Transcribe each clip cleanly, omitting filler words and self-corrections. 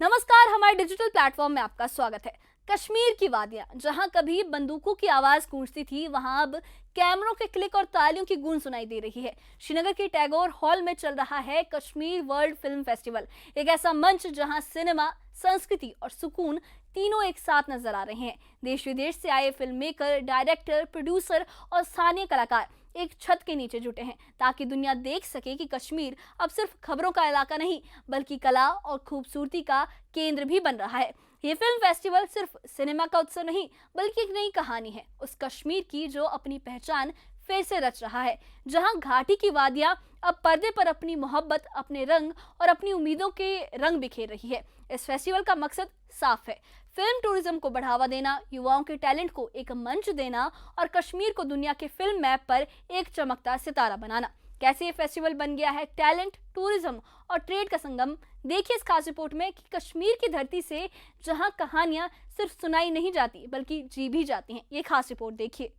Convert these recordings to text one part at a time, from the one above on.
नमस्कार, हमारे digital platform में आपका स्वागत है। कश्मीर की वादियां, जहां कभी बंदूकों की आवाज गूंजती थी, वहां अब कैमरों के क्लिक और तालियों की गूंज सुनाई दे रही है। श्रीनगर के टैगोर हॉल में चल रहा है कश्मीर वर्ल्ड फिल्म फेस्टिवल, एक ऐसा मंच जहां सिनेमा, संस्कृति और सुकून तीनों एक साथ नजर आ रहे हैं। देश विदेश से आए फिल्म मेकर, डायरेक्टर, प्रोड्यूसर और स्थानीय कलाकार एक छत के नीचे जुटे हैं ताकि दुनिया देख सके कि कश्मीर अब सिर्फ खबरों का इलाका नहीं, बल्कि कला और खूबसूरती का केंद्र भी बन रहा है। ये फिल्म फेस्टिवल सिर्फ सिनेमा का उत्सव नहीं, बल्कि एक नई कहानी है उस कश्मीर की जो अपनी पहचान फिर से रच रहा है, जहां घाटी की वादियां अब पर्दे पर अपनी मोहब्बत, अपने रंग और अपनी उम्मीदों के रंग बिखेर रही है। इस फेस्टिवल का मकसद साफ है, फिल्म टूरिज्म को बढ़ावा देना, युवाओं के टैलेंट को एक मंच देना और कश्मीर को दुनिया के फिल्म मैप पर एक चमकता सितारा बनाना। कैसे ये फेस्टिवल बन गया है टैलेंट, टूरिज्म और ट्रेड का संगम, देखिए इस खास रिपोर्ट में कि कश्मीर की धरती से जहां कहानियां सिर्फ सुनाई नहीं जाती बल्कि जी भी जाती हैं। ये खास रिपोर्ट देखिए।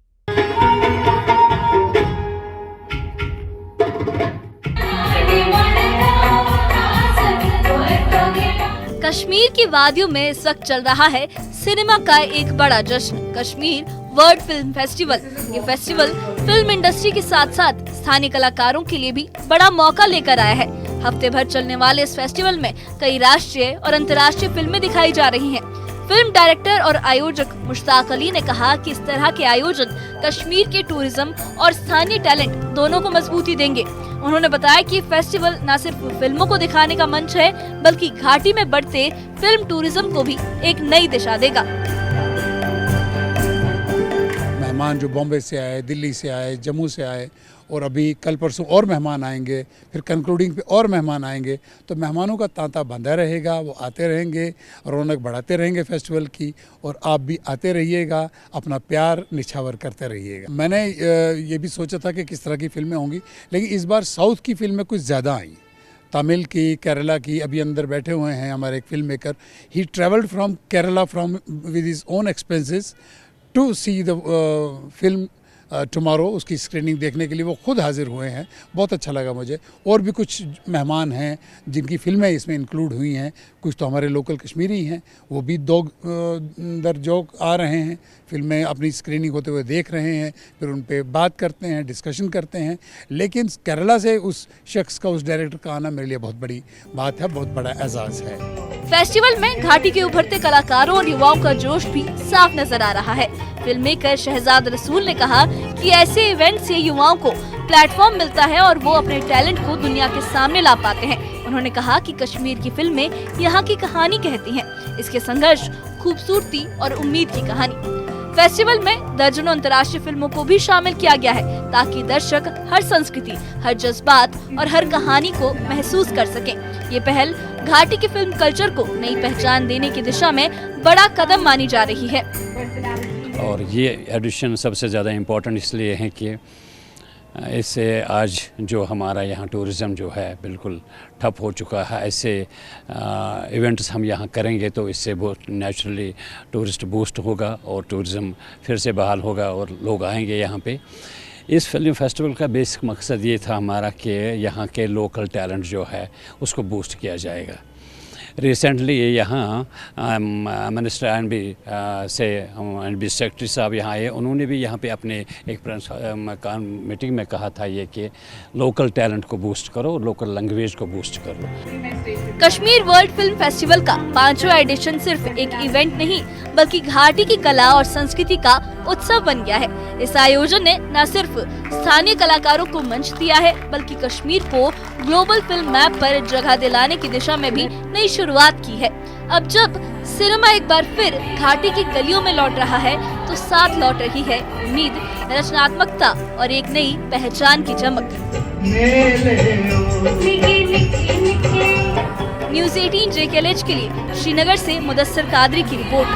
कश्मीर की वादियों में इस वक्त चल रहा है सिनेमा का एक बड़ा जश्न, कश्मीर वर्ल्ड फिल्म फेस्टिवल। ये फेस्टिवल फिल्म इंडस्ट्री के साथ साथ स्थानीय कलाकारों के लिए भी बड़ा मौका लेकर आया है। हफ्ते भर चलने वाले इस फेस्टिवल में कई राष्ट्रीय और अंतर्राष्ट्रीय फिल्में दिखाई जा रही हैं। फिल्म डायरेक्टर और आयोजक मुश्ताक अली ने कहा कि इस तरह के आयोजन कश्मीर के टूरिज्म और स्थानीय टैलेंट दोनों को मजबूती देंगे। उन्होंने बताया कि फेस्टिवल न सिर्फ फिल्मों को दिखाने का मंच है, बल्कि घाटी में बढ़ते फिल्म टूरिज्म को भी एक नई दिशा देगा। मेहमान जो बॉम्बे से आए, दिल्ली से आए, जम्मू से आए और अभी कल परसों और मेहमान आएंगे, फिर कंक्लूडिंग पे और मेहमान आएंगे, तो मेहमानों का तांता बंधा रहेगा। वो आते रहेंगे, रौनक बढ़ाते रहेंगे फेस्टिवल की, और आप भी आते रहिएगा, अपना प्यार निछावर करते रहिएगा। मैंने ये भी सोचा था कि किस तरह की फिल्में होंगी, लेकिन इस बार साउथ की फिल्में कुछ ज़्यादा आई, तमिल की, केरला की। अभी अंदर बैठे हुए हैं हमारे एक film maker, he travelled from Kerala from with his own expenses to see the film tomorrow. उसकी स्क्रीनिंग देखने के लिए वो खुद हाजिर हुए हैं। बहुत अच्छा लगा मुझे। और भी कुछ मेहमान हैं जिनकी फिल्में इसमें इंक्लूड हुई हैं, कुछ तो हमारे लोकल कश्मीरी हैं, वो भी दो दर जोक आ रहे हैं, फिल्में अपनी स्क्रीनिंग होते हुए देख रहे हैं, फिर उन पे बात करते हैं, डिस्कशन करते हैं। लेकिन केरला से उस शख्स का, उस डायरेक्टर का आना मेरे लिए बहुत बड़ी बात है, बहुत बड़ा एजाज़ है। फेस्टिवल में घाटी के उभरते कलाकारों और युवाओं का जोश भी साफ नजर आ रहा है। फिल्म मेकर शहजाद रसूल ने कहा कि ऐसे इवेंट से युवाओं को प्लेटफॉर्म मिलता है और वो अपने टैलेंट को दुनिया के सामने ला पाते हैं। उन्होंने कहा कि कश्मीर की फिल्में यहाँ की कहानी कहती हैं, इसके संघर्ष, खूबसूरती और उम्मीद की कहानी। फेस्टिवल में दर्जनों अंतर्राष्ट्रीय फिल्मों को भी शामिल किया गया है ताकि दर्शक हर संस्कृति, हर जज्बात और हर कहानी को महसूस कर सकें। ये पहल घाटी की फिल्म कल्चर को नई पहचान देने की दिशा में बड़ा कदम मानी जा रही है। और ये एडिशन सबसे ज़्यादा इम्पोर्टेंट इसलिए है कि इससे आज जो हमारा यहाँ टूरिज़म जो है बिल्कुल ठप हो चुका है। ऐसे इवेंट्स हम यहाँ करेंगे तो इससे बहुत नेचुरली टूरिस्ट बूस्ट होगा और टूरिज़म फिर से बहाल होगा और लोग आएंगे यहाँ पे। इस फिल्म फेस्टिवल का बेसिक मकसद ये था हमारा कि यहाँ के लोकल टैलेंट जो है उसको बूस्ट किया जाएगा। रिसेंटली यहाँ मिनिस्टर एनबी सेक्रेटरी साहब यहाँ आए, उन्होंने भी यहाँ पे अपने एक मीटिंग में कहा था ये कि लोकल टैलेंट को बूस्ट करो, लोकल लैंग्वेज को बूस्ट करो। कश्मीर वर्ल्ड फिल्म फेस्टिवल का 5वां एडिशन सिर्फ एक इवेंट नहीं, बल्कि घाटी की कला और संस्कृति का उत्सव बन गया है। इस आयोजन ने न सिर्फ स्थानीय कलाकारों को मंच दिया है, बल्कि कश्मीर को ग्लोबल फिल्म मैप पर जगह दिलाने की दिशा में भी नई शुरुआत की है। अब जब सिनेमा एक बार फिर घाटी की गलियों में लौट रहा है, तो साथ लौट रही है उम्मीद, रचनात्मकता और एक नई पहचान की चमक। न्यूज़ 18 JKLH के लिए श्रीनगर से मुदस्सर कादरी की रिपोर्ट।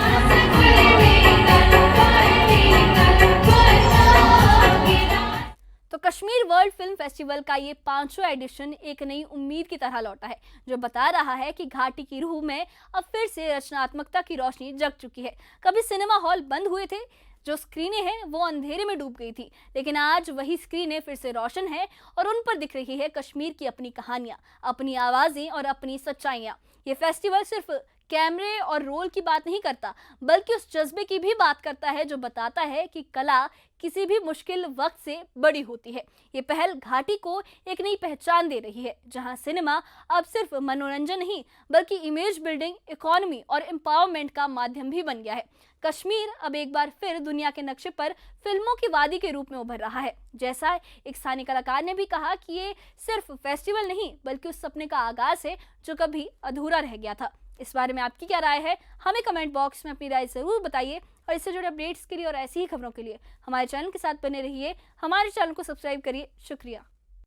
तो कश्मीर वर्ल्ड फिल्म फेस्टिवल का ये 5वां एडिशन एक नई उम्मीद की तरह लौटा है, जो बता रहा है कि घाटी की रूह में अब फिर से रचनात्मकता की रोशनी जग चुकी है। कभी सिनेमा हॉल बंद हुए थे, जो स्क्रीनें हैं वो अंधेरे में डूब गई थी, लेकिन आज वही स्क्रीनें फिर से रोशन है और उन पर दिख रही है कश्मीर की अपनी कहानियां, अपनी आवाजें और अपनी सच्चाइयां। ये फेस्टिवल सिर्फ कैमरे और रोल की बात नहीं करता, बल्कि उस जज्बे की भी बात करता है जो बताता है कि कला किसी भी मुश्किल वक्त से बड़ी होती है। ये पहल घाटी को एक नई पहचान दे रही है, जहां सिनेमा अब सिर्फ मनोरंजन नहीं बल्कि इमेज बिल्डिंग, इकोनॉमी और एम्पावरमेंट का माध्यम भी बन गया है। कश्मीर अब एक बार फिर दुनिया के नक्शे पर फिल्मों की वादी के रूप में उभर रहा है। जैसा एक स्थानीय कलाकार ने भी कहा कि ये सिर्फ फेस्टिवल नहीं बल्कि उस सपने का आगाज है जो कभी अधूरा रह गया था। इस बारे में आपकी क्या राय है, हमें कमेंट बॉक्स में अपनी राय जरूर बताइए। और इससे जुड़े अपडेट्स के लिए और ऐसी ही खबरों के लिए हमारे चैनल के साथ बने रहिए। हमारे चैनल को सब्सक्राइब करिए। शुक्रिया।